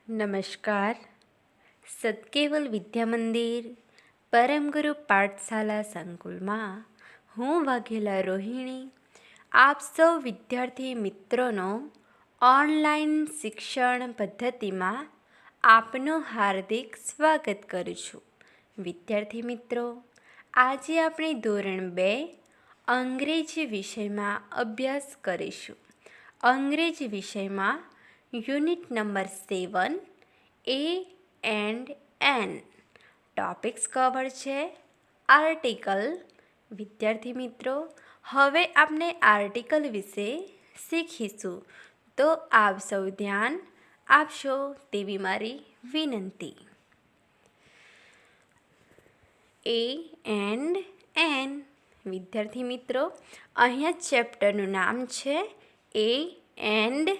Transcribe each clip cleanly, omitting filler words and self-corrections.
નમસ્કાર. સતકેવલ વિદ્યા મંદિર પરમગુરુ પાઠશાલા સંકુલમાં હું વાઘેલા રોહિણી આપ સૌ વિદ્યાર્થી મિત્રોનો ઓનલાઈન શિક્ષણ પદ્ધતિમાં આપનું હાર્દિક સ્વાગત કરું છું. વિદ્યાર્થી મિત્રો, આજે આપણે ધોરણ 2 અંગ્રેજી વિષયમાં અભ્યાસ કરીશું. અંગ્રેજી વિષયમાં unit number 7 A and N. Topics cover છે આર્ટિકલ. વિદ્યાર્થી મિત્રો, હવે આપણે આર્ટિકલ વિશે શીખીશું, તો આપ સૌ ધ્યાન આપશો તેવી મારી વિનંતી. A and N. વિદ્યાર્થી મિત્રો, અહીંયા ચેપ્ટરનું નામ છે A and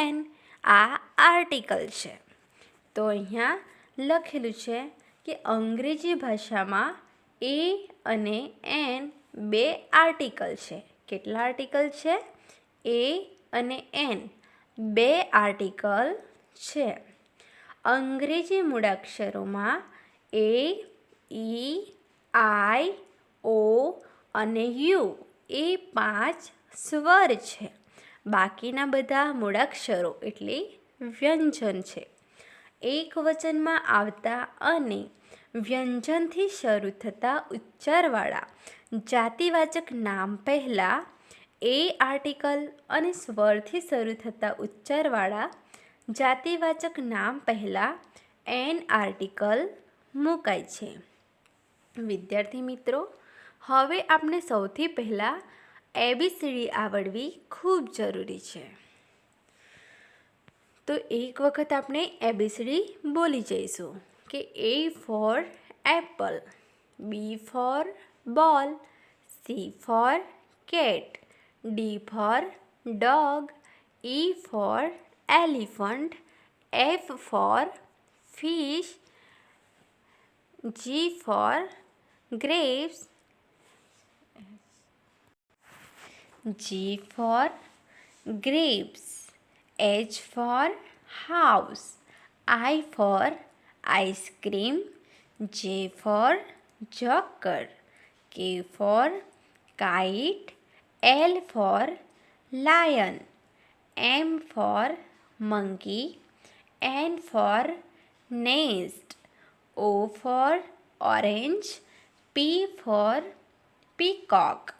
N. આ આર્ટિકલ છે. તો અહીંયા લખેલું છે કે અંગ્રેજી ભાષામાં એ અને એન બે આર્ટિકલ છે. કેટલા આર્ટિકલ છે? એ અને એન બે આર્ટિકલ છે. અંગ્રેજી મૂળાક્ષરોમાં એ, ઈ, આઈ, ઓ અને યુ એ 5 સ્વર છે. બાકીના બધા મૂળાક્ષરો એટલે વ્યંજન છે. એક વચનમાં આવતા અને વ્યંજનથી શરૂ થતા ઉચ્ચારવાળા જાતિવાચક નામ પહેલાં એ આર્ટિકલ અને સ્વરથી શરૂ થતા ઉચ્ચારવાળા જાતિવાચક નામ પહેલાં એન આર્ટિકલ મુકાય છે. વિદ્યાર્થી મિત્રો, હવે આપણે સૌથી પહેલાં એબીસીડી આવડવી ખૂબ જરૂરી છે. તો એક વખત આપણે એબીસીડી બોલી જઈશું કે A for apple, B for ball, C for cat, D for dog, E for elephant, F for fish, G for grapes, G for grapes, H for house, I for ice cream, J for joker, K for kite, L for lion, M for monkey, N for nest, O for orange, P for peacock,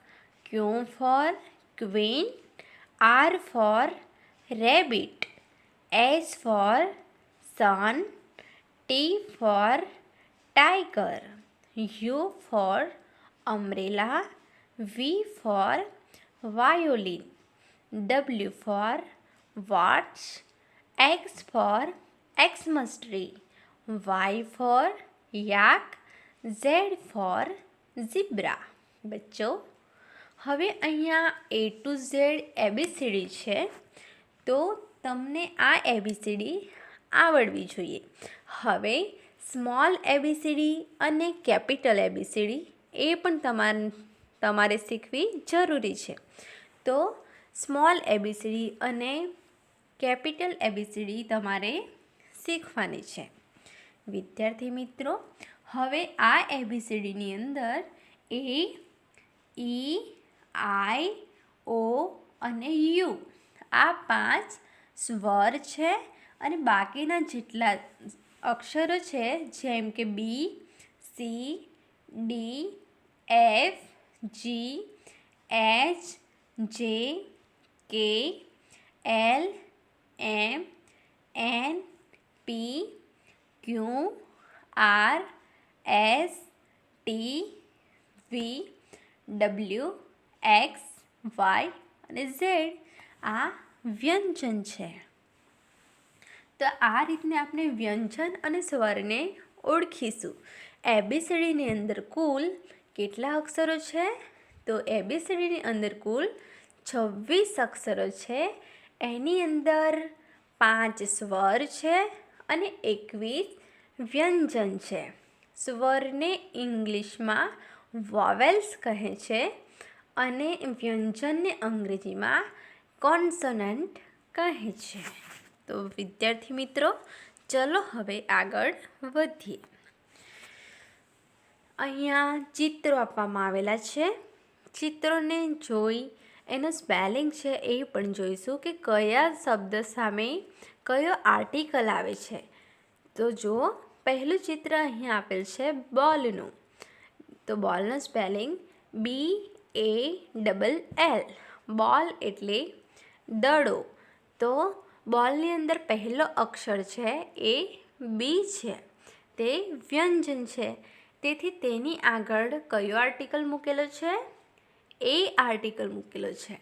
Q for queen, R for rabbit, S for sun, T for tiger, U for umbrella, V for violin, W for watch, X for Xmas tree, Y for yak, Z for zebra. બચ્ચો, હવે અહીંયા A to Z ABCD છે, તો તમને આ ABCD આવડવી જોઈએ. હવે small ABCD અને capital ABCD એ પણ તમારે શીખવી જરૂરી છે. તો સ્મોલ એબીસીડી અને કેપિટલ એબીસીડી તમારે શીખવાની છે. વિદ્યાર્થી મિત્રો, હવે આ એબીસીડીની અંદર એ, ઈ, આઈ, ઓ અને યુ આ 5 સ્વર છે અને બાકીના જેટલા અક્ષરો છે, જેમ કે બી, સી, ડી, એફ, જી, એચ, જે, કે, એલ, એમ, એન, પી, ક્યુ, આર, એસ, ટી, વી, ડબલ્યુ, એક્સ, વાય અને ઝેડ આ વ્યંજન છે. તો આ રીતને આપણે વ્યંજન અને સ્વરને ઓળખીશું. એબીસીડીની અંદર કુલ કેટલા અક્ષરો છે? તો એબીસીડીની અંદર કુલ 26 અક્ષરો છે. એની અંદર 5 સ્વર છે અને 21 વ્યંજન છે. સ્વરને ઇંગ્લિશમાં વોવેલ્સ કહે છે અને વ્યંજનને અંગ્રેજીમાં કોન્સોનન્ટ કહે છે. તો વિદ્યાર્થી મિત્રો, ચલો હવે આગળ વધીએ. અહીંયા ચિત્રો આપવામાં આવેલા છે. ચિત્રોને જોઈ એનો સ્પેલિંગ છે એ પણ જોઈશું કે કયા શબ્દ સામે કયો આર્ટિકલ આવે છે. તો જો પહેલું ચિત્ર અહીંયા આપેલ છે બોલનું, તો બોલનો સ્પેલિંગ BALL. બોલ એટલે દડો. તો બોલની અંદર પહેલો અક્ષર છે એ બી છે, તે વ્યંજન છે. તેથી તેની આગળ કયો આર્ટિકલ મૂકેલો છે? એ આર્ટિકલ મૂકેલો છે.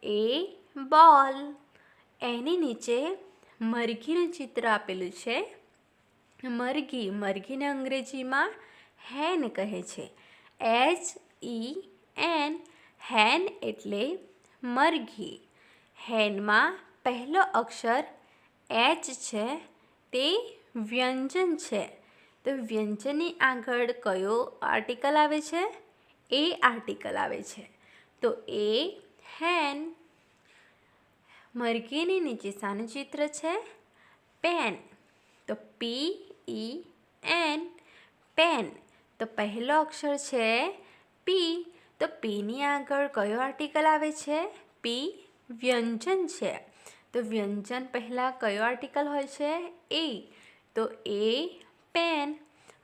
એ બોલ. એની નીચે મરઘીનું ચિત્ર આપેલું છે. મરઘીને અંગ્રેજીમાં હેન કહે છે. HEN. હેન એટલે મરઘી. હેનમાં પહેલો અક્ષર H છે, તે વ્યંજન છે. તો વ્યંજનની આગળ કયો આર્ટિકલ આવે છે? એ આર્ટિકલ આવે છે. તો એ હેન. મરઘીની નીચે શાનું ચિત્ર છે? પેન. તો PEN. પેન. તો પહેલો અક્ષર છે પી. તો પીની આગળ કયો આર્ટિકલ આવે છે? પી વ્યંજન છે. તો વ્યંજન પહેલાં કયો આર્ટિકલ હોય છે? એ. તો એ પેન.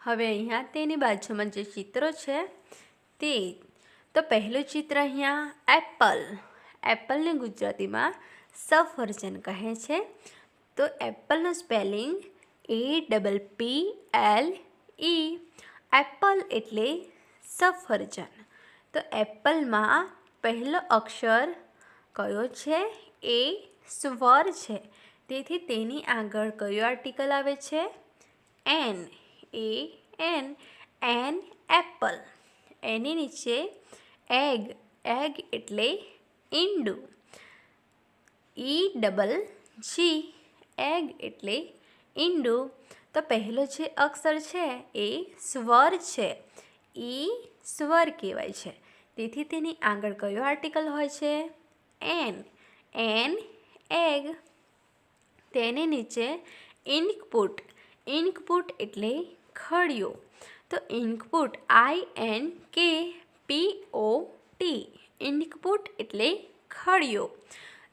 હવે અહીંયા તેની બાજુમાં જે ચિત્રો છે તે. તો પહેલું ચિત્ર અહીંયા એપલ. એપલને ગુજરાતીમાં સફરજન કહે છે. તો એપલનો સ્પેલિંગ APPLE. એપલ એટલે સફરજન. તો એપલમાં પહેલો અક્ષર કયો છે? એ સ્વર છે. તેથી તેની આગળ કયો આર્ટિકલ આવે છે? એન. AN. An apple. એની નીચે એગ. એગ એટલે ઈંડું. EGG. એગ એટલે ઈંડું. તો પહેલો જે અક્ષર છે એ સ્વર છે. ઈ સ્વર કહેવાય છે. તેથી તેની આગળ કયો આર્ટિકલ હોય છે? એન. An egg. તેની નીચે ઇન્કપુટ. ઇન્કપુટ એટલે ખડિયો. તો ઇન્કપુટ INKPOT. ઇન્કપુટ એટલે ખડિયો.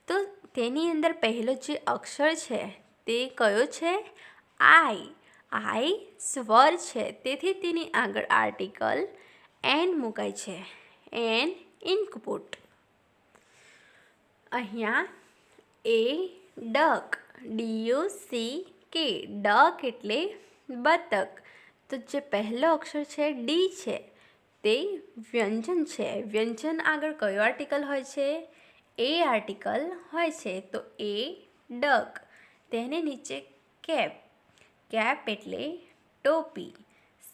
તો તેની અંદર પહેલો જે અક્ષર છે તે કયો છે? આઈ. આઈ સ્વર છે. તેથી તેની આગળ આર્ટિકલ એન મુકાય છે. એન ઇન્કપુટ. અહીંયા એ ડક. DUCK. ડક એટલે બતક. તો જે પહેલો અક્ષર છે ડી છે તે વ્યંજન છે. વ્યંજન આગળ કયો આર્ટિકલ હોય છે? એ આર્ટિકલ હોય છે. તો એ ડક. તેને નીચે કેપ. કેપ એટલે ટોપી.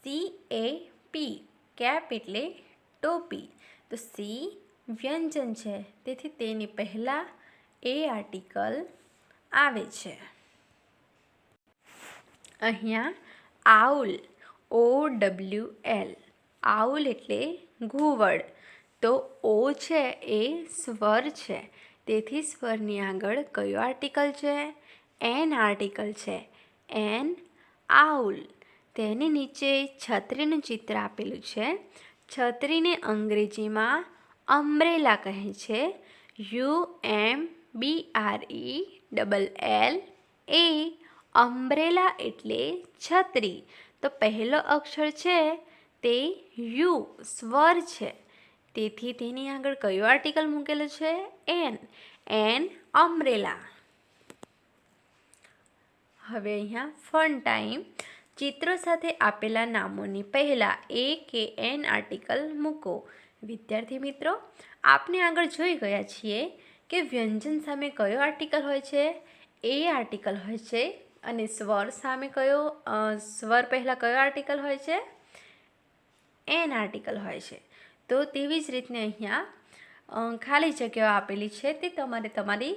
CAP. કેપ એટલે ટોપી. તો સી વ્યંજન છે. તેથી તેની પહેલાં એ આર્ટિકલ આવે છે. અહીંયા આઉલ. OWL. આઉલ એટલે ઘુવડ. તો ઓ છે એ સ્વર છે. તેથી સ્વરની આગળ કયો આર્ટિકલ છે? એન આર્ટિકલ છે. An owl. તેની નીચે છત્રીનું ચિત્ર આપેલું છે. છત્રીને અંગ્રેજીમાં અમ્બ્રેલા કહે છે. UMBRELLA. અમ્બ્રેલા એટલે છત્રી. તો પહેલો અક્ષર છે તે યુ સ્વર છે. તેથી તેની આગળ કયો આર્ટિકલ મૂકેલો છે? એન. An umbrella. હવે અહીંયા ફન ટાઈમ. ચિત્રો સાથે આપેલા નામોની પહેલાં એ કે એન આર્ટિકલ મૂકો. વિદ્યાર્થી મિત્રો, આપને આગળ જોઈ ગયા છીએ કે વ્યંજન સામે કયો આર્ટિકલ હોય છે? એ આર્ટિકલ હોય છે. અને સ્વર સામે સ્વર પહેલાં કયો આર્ટિકલ હોય છે? એન આર્ટિકલ હોય છે. તો તેવી જ રીતને અહીંયા ખાલી જગ્યાઓ આપેલી છે તે તમારે તમારી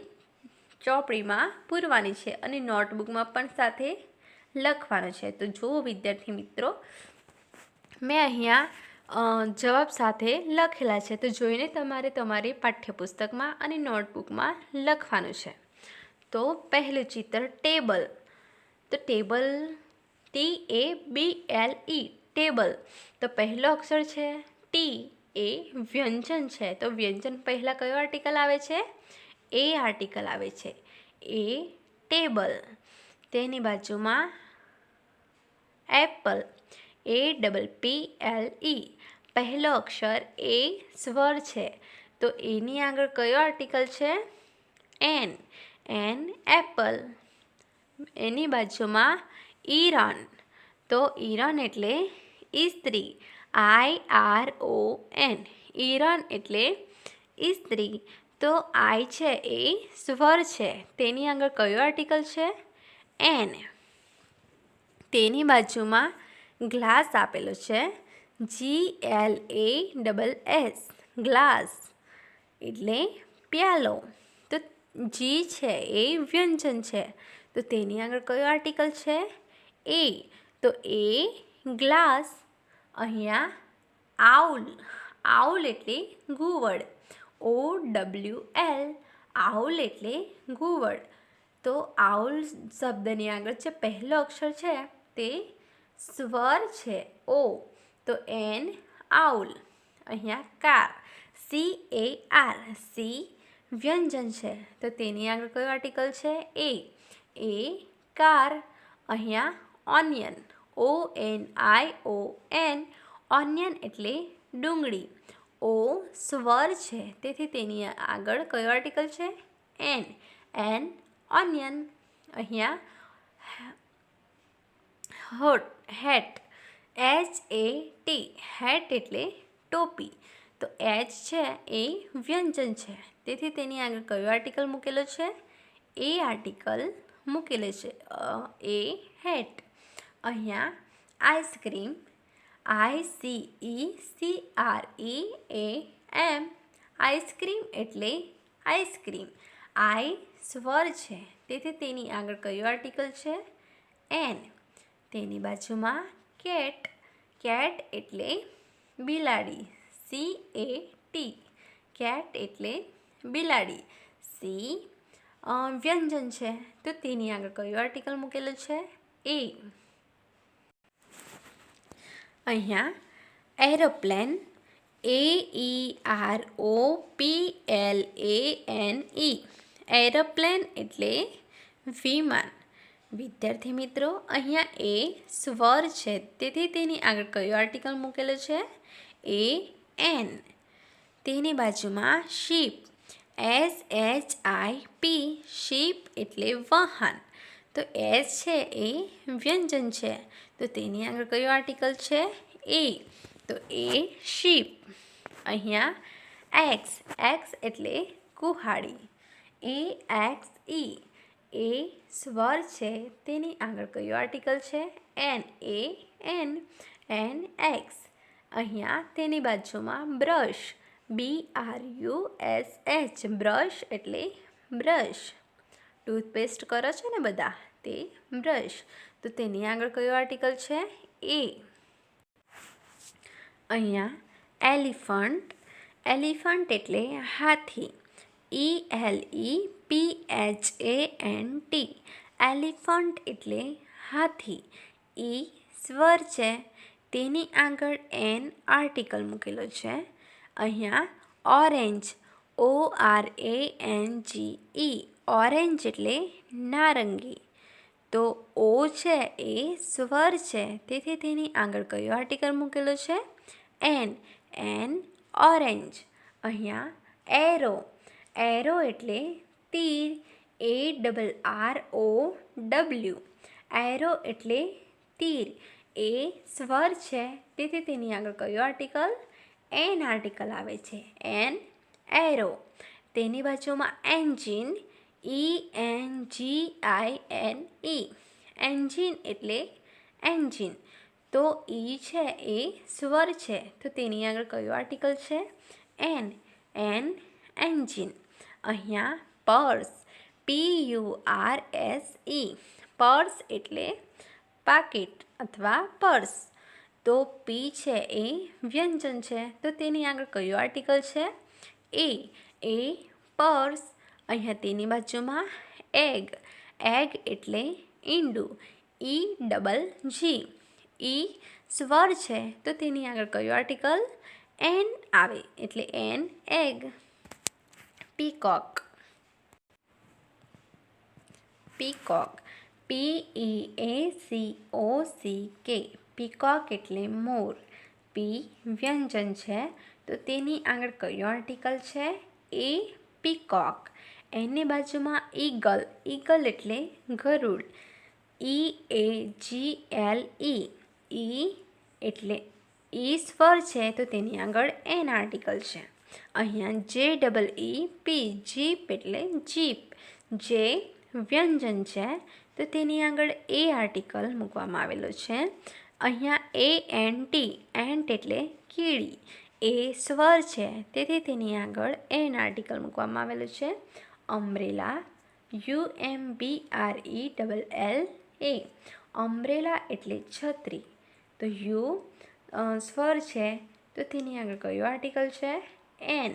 ચોપડીમાં પૂરવાની છે અને નોટબુકમાં પણ સાથે લખવાનું છે. તો જુઓ વિદ્યાર્થી મિત્રો, મેં અહીંયા જવાબ સાથે લખેલા છે. તો જોઈને તમારે તમારી પાઠ્યપુસ્તકમાં અને નોટબુકમાં લખવાનું છે. તો પહેલું ચિત્ર ટેબલ. તો ટેબલ TABLE ટેબલ. તો પહેલો અક્ષર છે ટી, એ વ્યંજન છે. તો વ્યંજન પહેલાં કયો આર્ટિકલ આવે છે? એ આર્ટિકલ આવે છે. એ ટેબલ. તેની બાજુમાં એપલ, APPLE પહેલો અક્ષર એ સ્વર છે. તો એની આગળ કયો આર્ટિકલ છે? N apple. એની બાજુમાં ઈરાન. તો ઈરાન એટલે ઇસ્ત્રી, IRON. ઈરાન એટલે ઇસ્ત્રી. તો આઈ છે એ સ્વર છે. તેની આગળ કયો આર્ટિકલ છે? એન. તેની બાજુમાં ગ્લાસ આપેલો છે, GLASS. ગ્લાસ એટલે પ્યાલો. તો જી છે એ વ્યંજન છે. તો તેની આગળ કયો આર્ટિકલ છે? એ. તો એ ગ્લાસ. અહીંયા આઉલ. આઉલ એટલે ઘુવડ, OWL. આઉલ એટલે ઘુવડ. તો આઉલ શબ્દની આગળ જે પહેલો અક્ષર છે તે સ્વર છે, ઓ. તો એન આઉલ. અહીંયા કાર, CAR. સી વ્યંજન છે. તો તેની આગળ કયો આર્ટિકલ છે? એ કાર. અહીંયા ઓનિયન, ONION. ઓનિયન એટલે ડુંગળી. ઓ સ્વર છે, તેથી તેની આગળ કયો આર્ટિકલ છે? An onion. અહીંયા હેટ, HAT. હેટ એટલે ટોપી. તો એચ છે એ વ્યંજન છે, તેથી તેની આગળ કયો આર્ટિકલ મૂકેલો છે? એ આર્ટિકલ મૂકેલો છે, એ હેટ. અહીંયા આઈસ્ક્રીમ, ICECREAM. આઈસ્ક્રીમ એટલે આઈસ્ક્રીમ. આઈ સ્વર છે, તેથી તેની આગળ કયો આર્ટિકલ છે? એન. તેની બાજુમાં કેટ. કેટ એટલે બિલાડી, CAT. કેટ એટલે બિલાડી. સી વ્યંજન છે, તો તેની આગળ કયો આર્ટિકલ મૂકેલો છે? એ. અહીંયા એરોપ્લેન, AEROPLANE. એરોપ્લેન એટલે વિમાન. વિદ્યાર્થી મિત્રો, અહીંયા એ સ્વર છે, તેથી તેની આગળ કયો આર્ટિકલ મૂકેલો છે? એન. તેની બાજુમાં શીપ, SHIP. શીપ એટલે વાહન. તો એસ છે એ વ્યંજન છે, તો તેની આગળ કયો આર્ટિકલ છે? એ. તો એ શીપ. અહીંયા એક્સ એટલે કુહાડી, AXE. એ સ્વર છે, તેની આગળ કયો આર્ટિકલ છે? An axe. અહીંયા તેની બાજુમાં બ્રશ, BRUSH. બ્રશ એટલે બ્રશ. ટૂથપેસ્ટ કરો છો ને બધા, તે બ્રશ. તો તેની આગળ કયો આર્ટિકલ છે? એ. અહીંયા એલિફન્ટ. એલિફન્ટ એટલે હાથી, ELEPHANT. એલિફન્ટ એટલે હાથી. ઈ સ્વર છે, તેની આગળ એન આર્ટિકલ મૂકેલો છે. અહીંયા ઓરેન્જ, ORANGE. ઓરેન્જ એટલે નારંગી. તો ઓ છે એ સ્વર છે, તેથી તેની આગળ કયો આર્ટિકલ મૂકેલો છે? N orange. અહીંયા એરો. એરો એટલે તીર, ARROW. એરો એટલે તીર. એ સ્વર છે, તેથી તેની આગળ કયો આર્ટિકલ? એન આર્ટિકલ આવે છે, એરો. તેની બાજુમાં એન્જિન, ENGINE. એન્જિન એટલે એન્જિન. તો ઈ છે એ સ્વર છે, તો તેની આગળ કયો આર્ટિકલ છે? An engine. અહીંયા પર્સ, PURSE. પર્સ એટલે પાકીટ અથવા પર્સ. તો પી છે એ વ્યંજન છે, તો તેની આગળ કયો આર્ટિકલ છે? એ પર્સ. અહીંયા તેની બાજુમાં એગ એટલે ઈંડું, EGG. ઈ સ્વર છે તો તેની આગળ કયું આર્ટિકલ? એન આવે એટલે an egg. Peacock. Peacock PEACOCK. Peacock એટલે મોર. પી વ્યંજન છે તો તેની આગળ કયું આર્ટિકલ છે? એ પીકોક. એની બાજુમાં ઈગલ. ઈગલ એટલે ગરુડ. EAGLE. ઈ એટલે ઈ સ્વર છે તો તેની આગળ એન આર્ટિકલ છે. અહીંયા JEEP. જીપ એટલે જીપ. જે વ્યંજન છે તો તેની આગળ એ આર્ટિકલ મૂકવામાં આવેલો છે. અહીંયા ANT. એન્ટ એટલે કીડી. એ સ્વર છે તેથી તેની આગળ એન આર્ટિકલ મૂકવામાં આવેલું છે. અમ્બ્રેલા. UMBRELLA. અમ્બ્રેલા એટલે છત્રી. તો યુ સ્વર છે તો તેની આગળ કયું આર્ટિકલ છે? એન.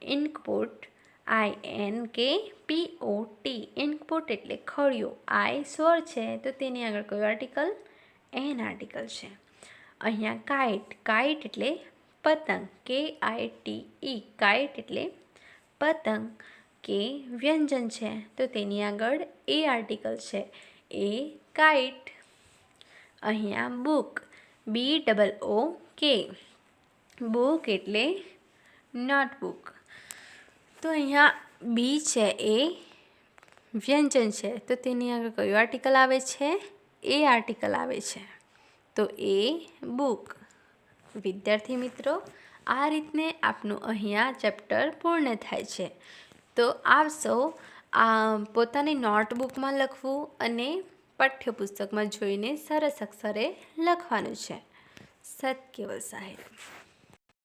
ઇન્કપોટ. INKPOT. ઇન્કપોટ એટલે ખડિયો. આઈ સ્વર છે તો તેની આગળ કયું આર્ટિકલ? એન આર્ટિકલ છે. અહીંયા કાઇટ. કાઇટ એટલે પતંગ. KITE. કાઇટ એટલે પતંગ. કે વ્યંજન છે તો તેની આગળ એ આર્ટિકલ છે. એ કાઇટ. અહીંયા બુક. BOOK. બુક એટલે નોટબુક. તો અહીંયા બી છે એ વ્યંજન છે તો તેની આગળ કયું આર્ટિકલ આવે છે? એ આર્ટિકલ આવે છે. તો એ બુક. વિદ્યાર્થી મિત્રો, આ રીતને આપનું અહીંયા ચેપ્ટર પૂર્ણ થાય છે. તો આપ સૌ પોતાની નોટબુકમાં લખવું અને પાઠ્યપુસ્તકમાં જોઈને સરસ અક્ષરે લખવાનું છે. સત કેવલ સાહેબ.